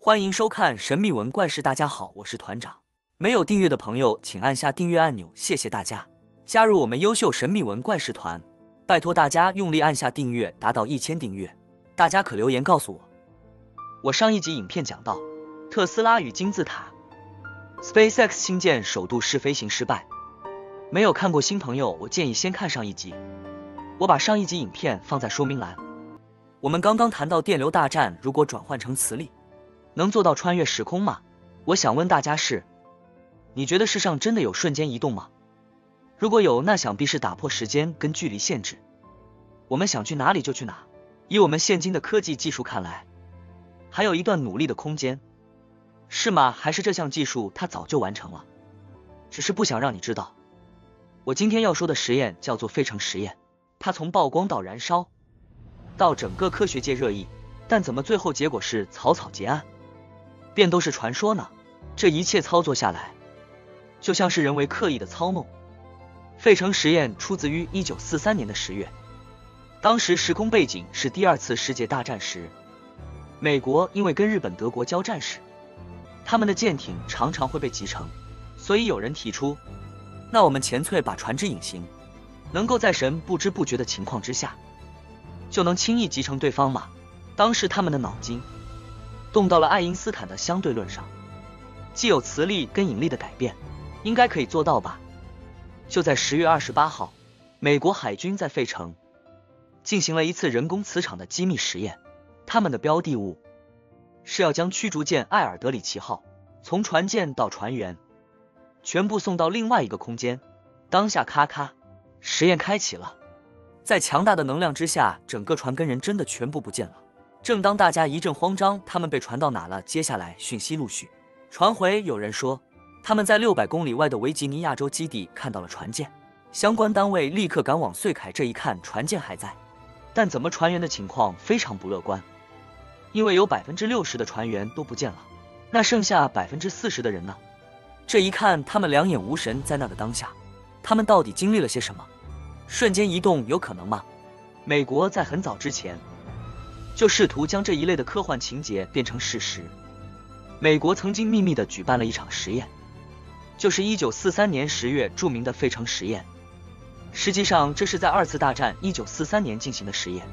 欢迎收看《神秘文怪事》，大家好，我是团长。没有订阅的朋友，请按下订阅按钮，谢谢大家。加入我们优秀神秘文怪事团，拜托大家用力按下订阅，达到1000订阅，大家可留言告诉我。我上一集影片讲到，特斯拉与金字塔 ，SpaceX 星舰首度试飞行失败。没有看过新朋友，我建议先看上一集。我把上一集影片放在说明栏。我们刚刚谈到电流大战，如果转换成磁力，能做到穿越时空吗？我想问大家是，你觉得世上真的有瞬间移动吗？如果有，那想必是打破时间跟距离限制，我们想去哪里就去哪。以我们现今的科技技术看来，还有一段努力的空间，是吗？还是这项技术它早就完成了，只是不想让你知道。我今天要说的实验叫做费城实验，它从曝光到燃烧，到整个科学界热议，但怎么最后结果是草草结案，便都是传说呢？这一切操作下来，就像是人为刻意的操弄。费城实验出自于1943年的10月，当时时空背景是第2次世界大战时，美国因为跟日本、德国交战时，他们的舰艇常常会被击沉，所以有人提出，那我们前粹把船只隐形，能够在神不知不觉的情况之下，就能轻易击沉对方吗？当时他们的脑筋动到了爱因斯坦的相对论上，既有磁力跟引力的改变，应该可以做到吧？就在10月28号，美国海军在费城进行了一次人工磁场的机密实验，他们的标的物是要将驱逐舰艾尔德里奇号从船舰到船员全部送到另外一个空间。当下咔咔，实验开启了，在强大的能量之下，整个船跟人真的全部不见了。正当大家一阵慌张，他们被传到哪了？接下来讯息陆续传回，有人说他们在600公里外的维吉尼亚州基地看到了船舰，相关单位立刻赶往穗凯，这一看船舰还在，但怎么船员的情况非常不乐观，因为有60%的船员都不见了，那剩下40%的人呢？这一看他们两眼无神，在那个当下，他们到底经历了些什么？瞬间移动有可能吗？美国在很早之前就试图将这一类的科幻情节变成事实。美国曾经秘密地举办了一场实验，就是1943年10月著名的费城实验。实际上这是在2次大战1943年进行的实验。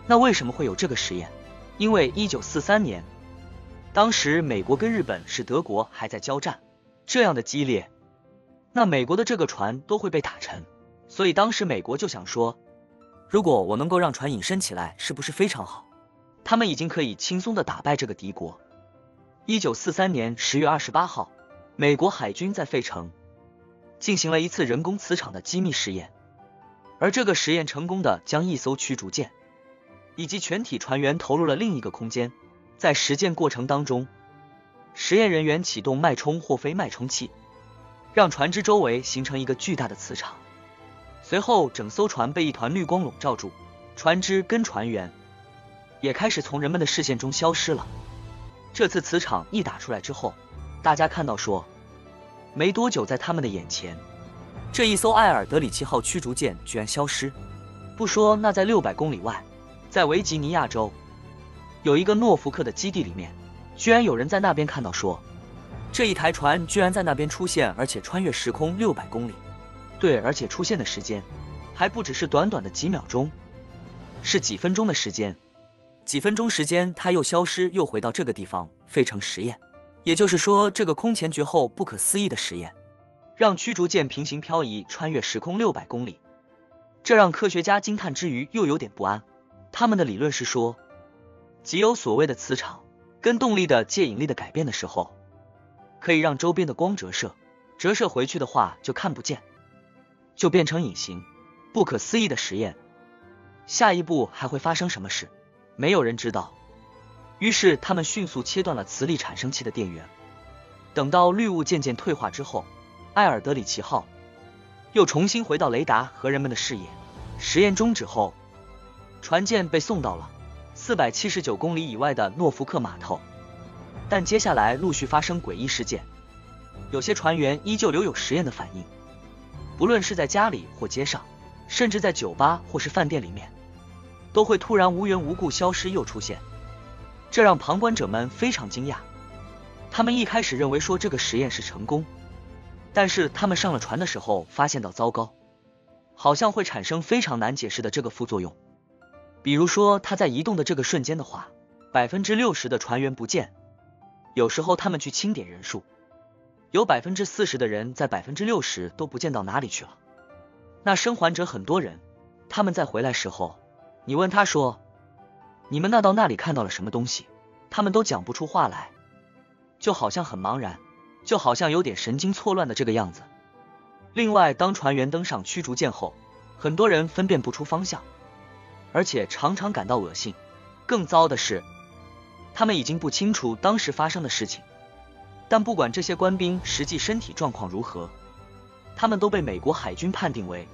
那为什么会有这个实验？因为1943年当时美国跟日本是德国还在交战，这样的激烈，那美国的这个船都会被打沉，所以当时美国就想说，如果我能够让船隐身起来，是不是非常好？他们已经可以轻松地打败这个敌国。1943年10月28号，美国海军在费城进行了一次人工磁场的机密实验，而这个实验成功的将一艘驱逐舰以及全体船员投入了另一个空间。在实践过程当中，实验人员启动脉冲或非脉冲器，让船只周围形成一个巨大的磁场。随后整艘船被一团绿光笼罩住，船只跟船员也开始从人们的视线中消失了。这次磁场一打出来之后，大家看到说，没多久在他们的眼前，这一艘艾尔德里奇号驱逐舰居然消失。不说，那在600公里外，在维吉尼亚州有一个诺福克的基地里面，居然有人在那边看到说，这一台船居然在那边出现，而且穿越时空600公里。对，而且出现的时间还不只是短短的几秒钟，是几分钟的时间。几分钟时间它又消失，又回到这个地方，费城实验。也就是说，这个空前绝后不可思议的实验让驱逐舰平行漂移穿越时空600公里，这让科学家惊叹之余又有点不安。他们的理论是说，即有所谓的磁场跟动力的借引力的改变的时候，可以让周边的光折射，折射回去的话就看不见，就变成隐形。不可思议的实验，下一步还会发生什么事？没有人知道。于是他们迅速切断了磁力产生器的电源。等到绿雾渐渐退化之后，艾尔德里奇号又重新回到雷达和人们的视野。实验终止后，船舰被送到了479公里以外的诺福克码头。但接下来陆续发生诡异事件，有些船员依旧留有实验的反应，不论是在家里或街上，甚至在酒吧或是饭店里面，都会突然无缘无故消失又出现。这让旁观者们非常惊讶。他们一开始认为说这个实验是成功，但是他们上了船的时候发现到糟糕，好像会产生非常难解释的这个副作用。比如说他在移动的这个瞬间的话，60%的船员不见，有时候他们去清点人数，有40%的人在60%都不见到哪里去了。那生还者很多人，他们在回来时候，你问他说你们那到那里看到了什么东西，他们都讲不出话来，就好像很茫然，就好像有点神经错乱的这个样子。另外，当船员登上驱逐舰后，很多人分辨不出方向，而且常常感到恶心。更糟的是，他们已经不清楚当时发生的事情。但不管这些官兵实际身体状况如何，他们都被美国海军判定为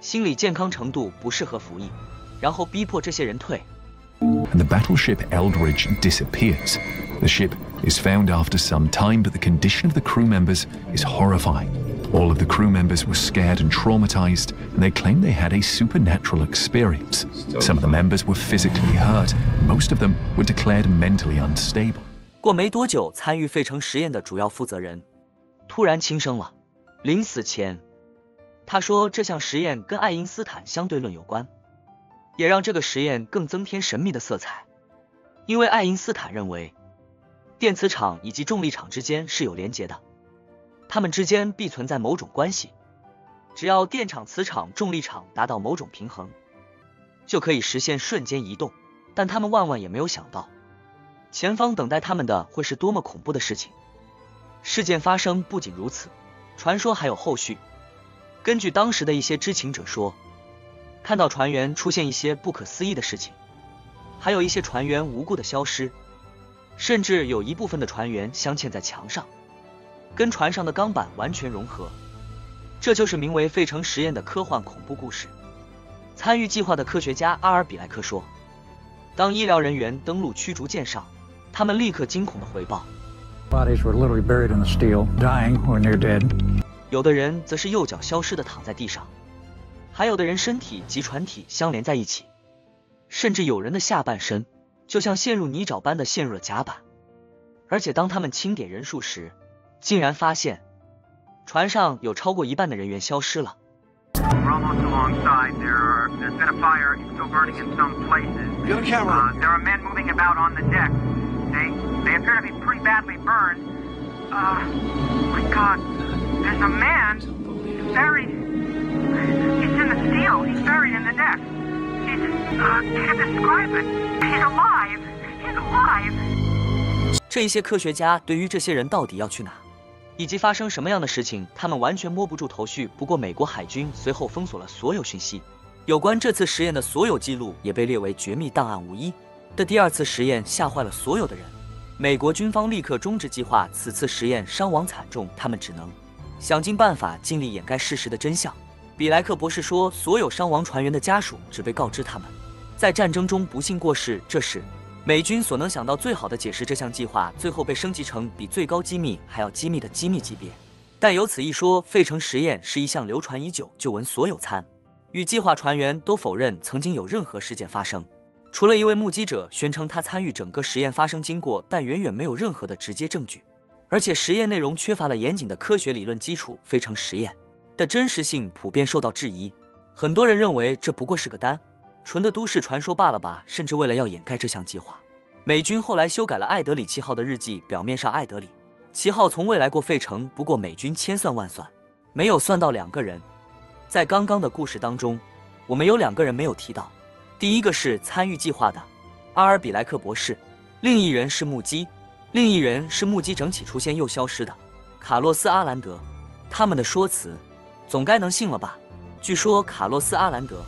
心理健康程度不适合服役，然后逼迫这些人退。And the battleship Eldridge disappears. The ship is found after some time, but the condition of the crew members is horrifying. All of the crew members were scared and traumatized, and they claimed they had a supernatural experience. Some of the members were physically hurt, and most of them were declared mentally unstable. 过没多久，参与费城实验的主要负责人突然轻生了。临死前，他说这项实验跟爱因斯坦相对论有关，也让这个实验更增添神秘的色彩。因为爱因斯坦认为电磁场以及重力场之间是有连结的，它们之间必存在某种关系，只要电场、磁场、重力场达到某种平衡，就可以实现瞬间移动。但他们万万也没有想到，前方等待他们的会是多么恐怖的事情。事件发生不仅如此，传说还有后续。根据当时的一些知情者说，看到船员出现一些不可思议的事情，还有一些船员无故的消失，甚至有一部分的船员镶嵌在墙上，跟船上的钢板完全融合。这就是名为费城实验的科幻恐怖故事。参与计划的科学家阿尔比莱克说，当医疗人员登陆驱逐舰上，他们立刻惊恐地回报 Bodies were literally buried in the steel, dying or near dead. 有的人则是右脚消失地躺在地上，还有的人身体及船体相连在一起，甚至有人的下半身就像陷入泥沼般的陷入了甲板。而且当他们清点人数时，竟然发现船上有超过一半的人员消失了。We're almost alongside. There's been a fire. It's still burning in some places. Get a camera. There are men moving about on the deck. They appear to be pretty badly burned. My God, there's a man buried. He's in the steel. He's buried in the deck. Can't describe it. He's alive. He's alive. 这一些科学家对于这些人到底要去哪，以及发生什么样的事情，他们完全摸不住头绪。不过美国海军随后封锁了所有讯息，有关这次实验的所有记录也被列为绝密档案无一的第二次实验吓坏了所有的人。美国军方立刻终止计划，此次实验伤亡惨重，他们只能想尽办法尽力掩盖事实的真相。比莱克博士说，所有伤亡船员的家属只被告知他们在战争中不幸过世，这是美军所能想到最好的解释。这项计划最后被升级成比最高机密还要机密的机密级别。但由此一说，费城实验是一项流传已久、就闻所有参与计划船员都否认曾经有任何事件发生，除了一位目击者宣称他参与整个实验发生经过，但远远没有任何的直接证据。而且实验内容缺乏了严谨的科学理论基础，费城实验的真实性普遍受到质疑。很多人认为这不过是个单纯的都市传说罢了吧。甚至为了要掩盖这项计划，美军后来修改了艾德里7号的日记，表面上艾德里7号从未来过费城，不过美军千算万算没有算到2个人。在刚刚的故事当中，我们有2个人没有提到，第一个是参与计划的阿尔比莱克博士，另一人是目击整起出现又消失的卡洛斯阿兰德。他们的说辞总该能信了吧？据说卡洛斯阿兰德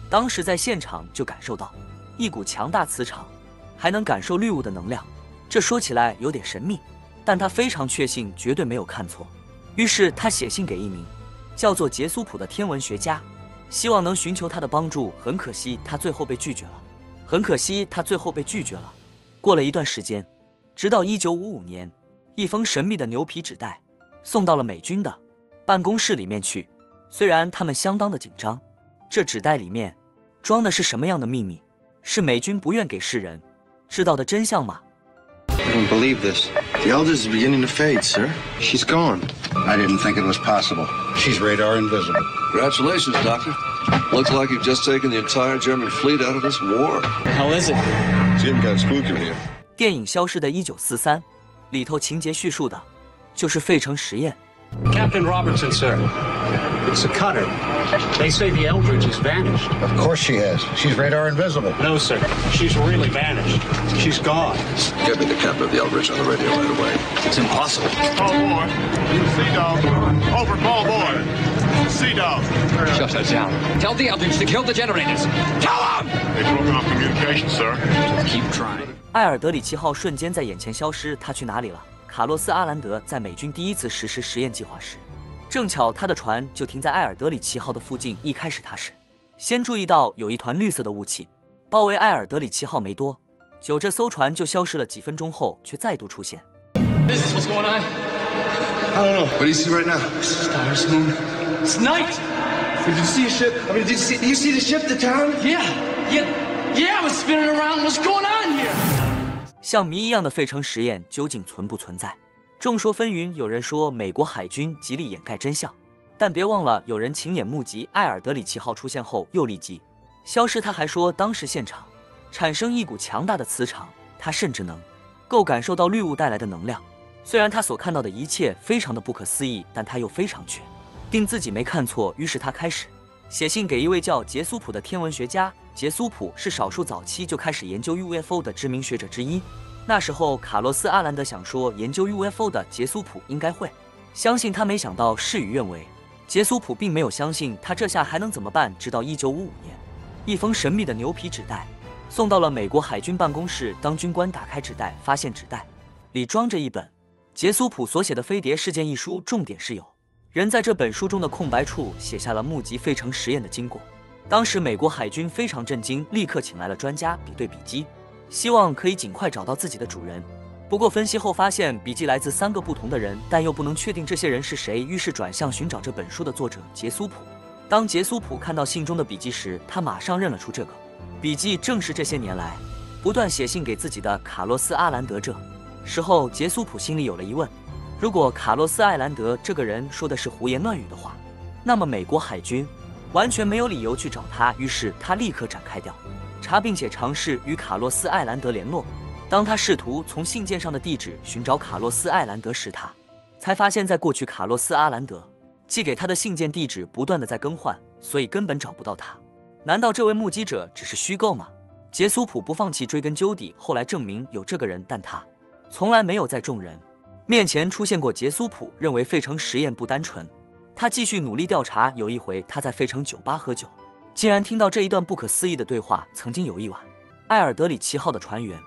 当时在现场就感受到一股强大磁场，还能感受绿雾的能量。这说起来有点神秘，但他非常确信绝对没有看错。于是他写信给一名叫做杰苏普的天文学家，希望能寻求他的帮助。很可惜他最后被拒绝了。过了一段时间，直到1955年，一封神秘的牛皮纸袋送到了美军的办公室里面去。虽然他们相当的紧张，这纸袋里面装的是什么样的秘密，是美军不愿给世人知道的真相吗？ I don't believe this. The Elders is beginning to fade, sir. She's gone. I didn't think it was possible. She's radar invisible. Congratulations, Doctor. Looks like you've just taken the entire German fleet out of this war. How is it? Jim got spooked in here. 电影《消失的1943》里头情节叙述的就是费城实验。 Captain Robertson, sir. It's a cutter. They say the Eldridge has vanished. Of course she has. She's radar invisible. No, sir. She's really vanished. She's gone. Get me the captain of the Eldridge on the radio right away. It's impossible. Ball boy. Sea dog. Over ball boy. Sea dog. Shut her down. Tell the Eldridge to kill the generators. Tell them! They broke off communication, sir. Keep trying. 艾尔德里奇号瞬间在眼前消失，他去哪里了？卡洛斯·阿兰德在美军第一次实施实验计划时，正巧他的船就停在艾尔德里奇号的附近。一开始他是先注意到有一团绿色的雾气包围艾尔德里奇号没多久，这艘船就消失了几分钟后，却再度出现。This is what's going on. I don't know. What do you see right now? Stars, moon. It's night. Did you see a ship? I mean, did you see the ship, the town? Yeah. I was spinning around. What's going on here? 像谜一样的费城实验究竟存不存在？众说纷纭，有人说美国海军极力掩盖真相，但别忘了有人亲眼目击艾尔德里奇号出现后又立即消失。他还说当时现场产生一股强大的磁场，他甚至能够感受到绿雾带来的能量。虽然他所看到的一切非常的不可思议，但他又非常确定自己没看错，于是他开始写信给一位叫杰苏普的天文学家。杰苏普是少数早期就开始研究 UFO 的知名学者之一。那时候卡洛斯·阿兰德想说研究 UFO 的杰苏普应该会相信他，没想到事与愿违。杰苏普并没有相信他，这下还能怎么办？直到1955年，一封神秘的牛皮纸袋送到了美国海军办公室。当军官打开纸袋，发现纸袋里装着一本杰苏普所写的《飞碟事件》一书，重点是有人在这本书中的空白处写下了目击费城实验的经过。当时美国海军非常震惊，立刻请来了专家比对笔迹，希望可以尽快找到自己的主人。不过分析后发现笔迹来自3个不同的人，但又不能确定这些人是谁，于是转向寻找这本书的作者杰苏普。当杰苏普看到信中的笔迹时，他马上认了出这个笔迹正是这些年来不断写信给自己的卡洛斯·阿兰德。这时候杰苏普心里有了疑问，如果卡洛斯·艾兰德这个人说的是胡言乱语的话，那么美国海军完全没有理由去找他。于是他立刻展开调查，并且尝试与卡洛斯·艾兰德联络。当他试图从信件上的地址寻找卡洛斯·艾兰德时，他才发现在过去卡洛斯·阿兰德寄给他的信件地址不断的在更换，所以根本找不到他。难道这位目击者只是虚构吗？杰苏普不放弃追根究底，后来证明有这个人，但他从来没有在众人面前出现过。杰苏普认为费城实验不单纯，他继续努力调查。有一回他在费城酒吧喝酒，竟然听到这一段不可思议的对话。曾经有一晚，艾尔德里奇号的船员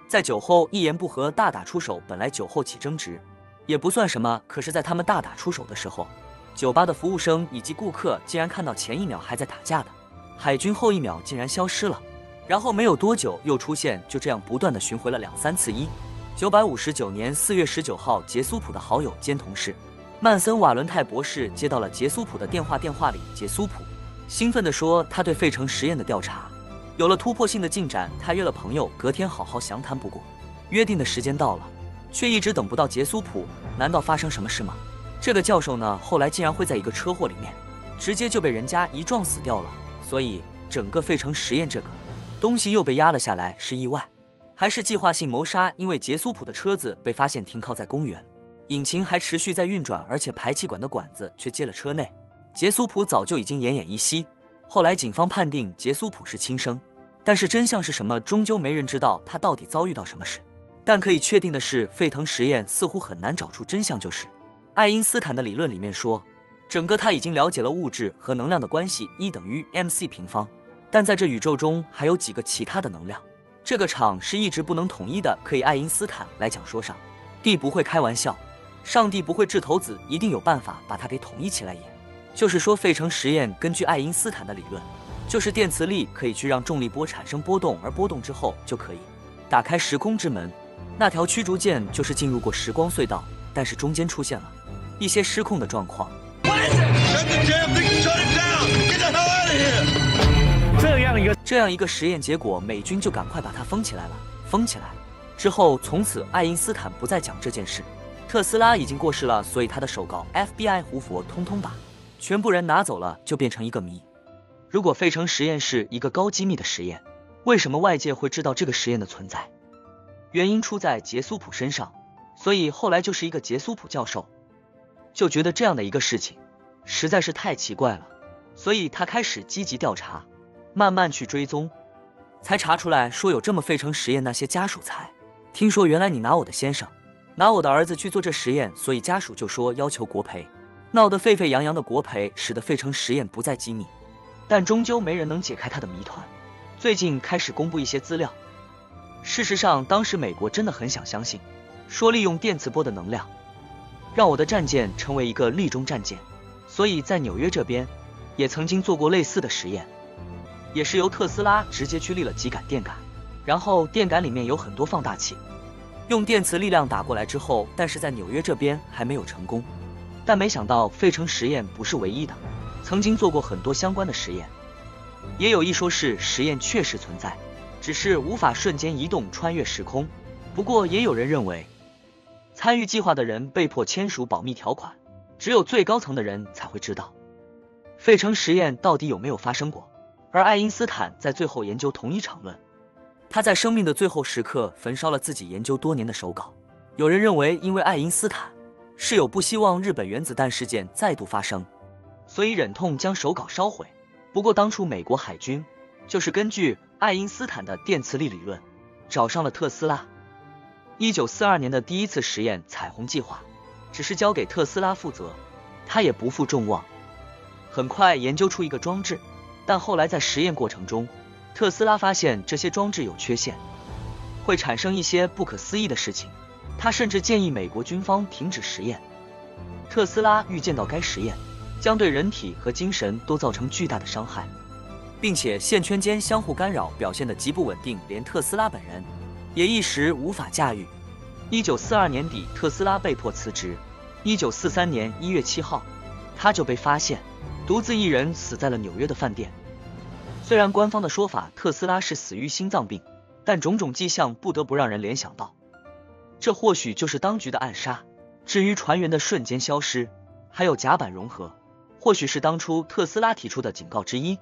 在酒后一言不合大打出手，本来酒后起争执也不算什么，可是在他们大打出手的时候，酒吧的服务生以及顾客竟然看到前一秒还在打架的海军后一秒竟然消失了，然后没有多久又出现，就这样不断的巡回了2、3次。1959年4月19号，杰苏普的好友兼同事曼森·瓦伦泰博士接到了杰苏普的电话，电话里杰苏普兴奋地说他对费城实验的调查有了突破性的进展，他约了朋友隔天好好详谈。不过约定的时间到了，却一直等不到杰苏普，难道发生什么事吗？这个教授呢，后来竟然会在一个车祸里面直接就被人家一撞死掉了，所以整个费城实验这个东西又被压了下来，是意外还是计划性谋杀？因为杰苏普的车子被发现停靠在公园，引擎还持续在运转，而且排气管的管子却接了车内。杰苏普早就已经奄奄一息，后来警方判定杰苏普是轻生，但是真相是什么，终究没人知道他到底遭遇到什么事。但可以确定的是，费腾实验似乎很难找出真相，就是爱因斯坦的理论里面说，整个他已经了解了物质和能量的关系，E等于 mc 平方，但在这宇宙中还有几个其他的能量，这个场是一直不能统一的。可以爱因斯坦来讲说，上帝不会开玩笑，上帝不会掷骰子，一定有办法把它给统一起来。也就是说，费城实验根据爱因斯坦的理论，就是电磁力可以去让重力波产生波动，而波动之后就可以打开时空之门。那条驱逐舰就是进入过时光隧道，但是中间出现了一些失控的状况。这样一个实验结果，美军就赶快把它封起来了。封起来。之后，从此爱因斯坦不再讲这件事。特斯拉已经过世了，所以他的手稿 FBI 胡佛通通把全部人拿走了，就变成一个谜。如果费城实验是一个高机密的实验，为什么外界会知道这个实验的存在？原因出在杰苏普身上，所以后来就是一个杰苏普教授就觉得这样的一个事情实在是太奇怪了，所以他开始积极调查，慢慢去追踪，才查出来说有这么费城实验那些家属才听说，原来你拿我的先生，拿我的儿子去做这实验，所以家属就说要求国赔，闹得沸沸扬扬的国赔使得费城实验不再机密，但终究没人能解开他的谜团。最近开始公布一些资料，事实上当时美国真的很想相信，说利用电磁波的能量让我的战舰成为一个力中战舰，所以在纽约这边也曾经做过类似的实验，也是由特斯拉直接去立了几杆电杆，然后电杆里面有很多放大器，用电磁力量打过来之后，但是在纽约这边还没有成功。但没想到费城实验不是唯一的，曾经做过很多相关的实验，也有一说是实验确实存在，只是无法瞬间移动穿越时空。不过也有人认为，参与计划的人被迫签署保密条款，只有最高层的人才会知道费城实验到底有没有发生过。而爱因斯坦在最后研究同一场论，他在生命的最后时刻焚烧了自己研究多年的手稿。有人认为，因为爱因斯坦是有不希望日本原子弹事件再度发生，所以忍痛将手稿烧毁。不过当初美国海军就是根据爱因斯坦的电磁力理论找上了特斯拉。1942年的第一次实验彩虹计划只是交给特斯拉负责，他也不负众望，很快研究出一个装置。但后来在实验过程中，特斯拉发现这些装置有缺陷，会产生一些不可思议的事情，他甚至建议美国军方停止实验。特斯拉预见到该实验将对人体和精神都造成巨大的伤害，并且线圈间相互干扰表现得极不稳定，连特斯拉本人也一时无法驾驭。1942年底，特斯拉被迫辞职。1943年1月7号，他就被发现独自一人死在了纽约的饭店。虽然官方的说法特斯拉是死于心脏病，但种种迹象不得不让人联想到，这或许就是当局的暗杀。至于船员的瞬间消失，还有甲板融合，或许是当初特斯拉提出的警告之一，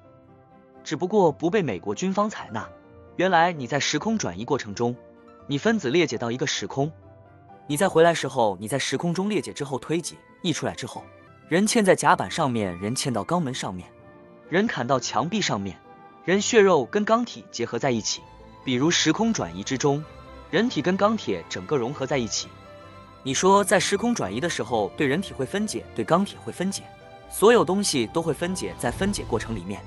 只不过不被美国军方采纳。原来你在时空转移过程中，你分子裂解到一个时空，你再回来时候，你在时空中裂解之后推挤溢出来之后，人嵌在甲板上面，人嵌到肛门上面，人砍到墙壁上面，人血肉跟钢体结合在一起。比如时空转移之中，人体跟钢铁整个融合在一起。你说在时空转移的时候，对人体会分解，对钢铁会分解，所有东西都会分解，在分解过程里面，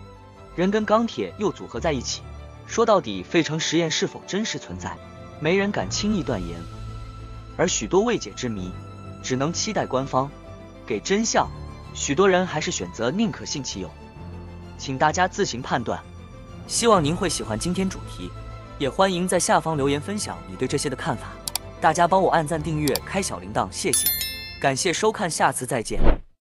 人跟钢铁又组合在一起。说到底，费城实验是否真实存在，没人敢轻易断言，而许多未解之谜只能期待官方给真相。许多人还是选择宁可信其有，请大家自行判断。希望您会喜欢今天主题，也欢迎在下方留言分享你对这些的看法。大家帮我按赞、订阅、开小铃铛，谢谢，感谢收看，下次再见。